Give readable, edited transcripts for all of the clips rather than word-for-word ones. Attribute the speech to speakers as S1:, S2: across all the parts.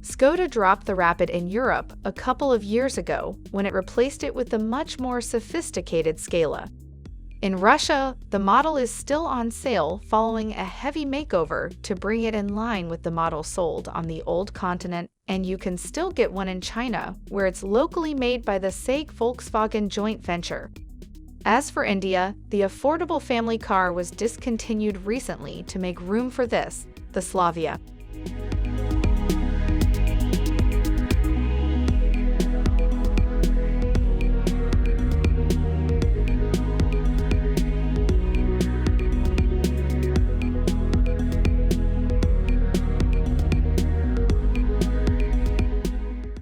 S1: Skoda dropped the Rapid in Europe a couple of years ago when it replaced it with the much more sophisticated Scala. In Russia, the model is still on sale following a heavy makeover to bring it in line with the model sold on the old continent, and you can still get one in China, where it's locally made by the SAIC Volkswagen joint venture. As for India, the affordable family car was discontinued recently to make room for this, the Slavia.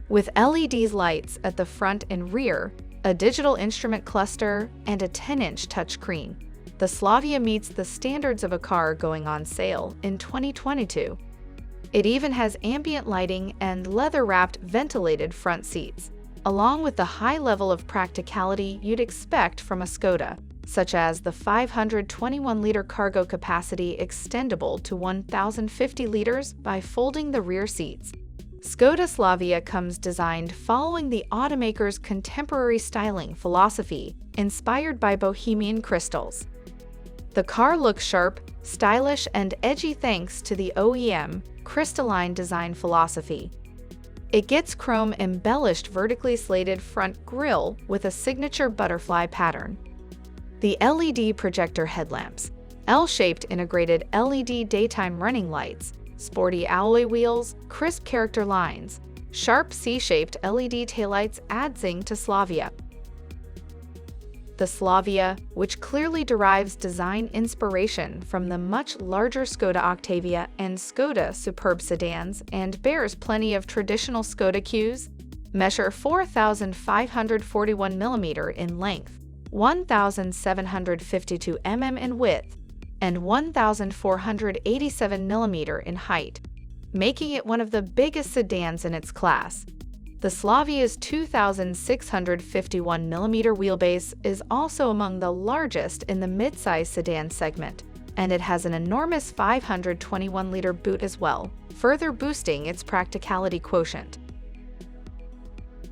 S1: With LED lights at the front and rear, a digital instrument cluster, and a 10-inch touchscreen, the Slavia meets the standards of a car going on sale in 2022. It even has ambient lighting and leather-wrapped ventilated front seats, along with the high level of practicality you'd expect from a Skoda, such as the 521-liter cargo capacity extendable to 1,050 liters by folding the rear seats. Skoda Slavia comes designed following the automaker's contemporary styling philosophy, inspired by bohemian crystals. The car looks sharp, stylish, and edgy thanks to the OEM crystalline design philosophy. It gets chrome-embellished vertically slated front grille with a signature butterfly pattern. The LED projector headlamps, L-shaped integrated LED daytime running lights, sporty alloy wheels, crisp character lines, sharp C-shaped LED taillights add zing to Slavia. The Slavia, which clearly derives design inspiration from the much larger Skoda Octavia and Skoda Superb sedans and bears plenty of traditional Skoda cues, measure 4,541 mm in length, 1,752 mm in width, and 1,487 mm in height, making it one of the biggest sedans in its class. The Slavia's 2,651 mm wheelbase is also among the largest in the midsize sedan segment, and it has an enormous 521-liter boot as well, further boosting its practicality quotient.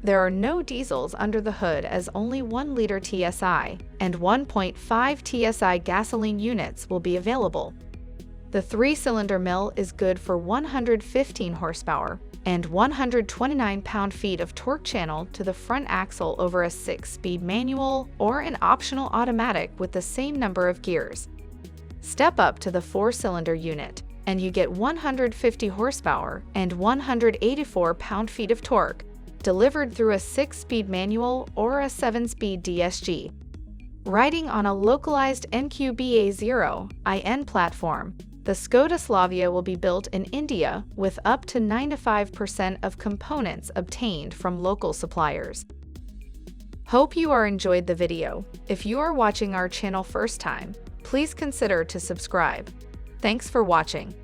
S1: There are no diesels under the hood, as only 1-liter TSI and 1.5 TSI gasoline units will be available. The 3-cylinder mill is good for 115 horsepower and 129 pound-feet of torque channel to the front axle over a 6-speed manual or an optional automatic with the same number of gears. Step up to the 4-cylinder unit, and you get 150 horsepower and 184 pound-feet of torque, delivered through a 6-speed manual or a 7-speed DSG. Riding on a localized MQB A0 IN platform, the Skoda Slavia will be built in India with up to 95% of components obtained from local suppliers. Hope you enjoyed the video. If you are watching our channel first time, please consider to subscribe. Thanks for watching.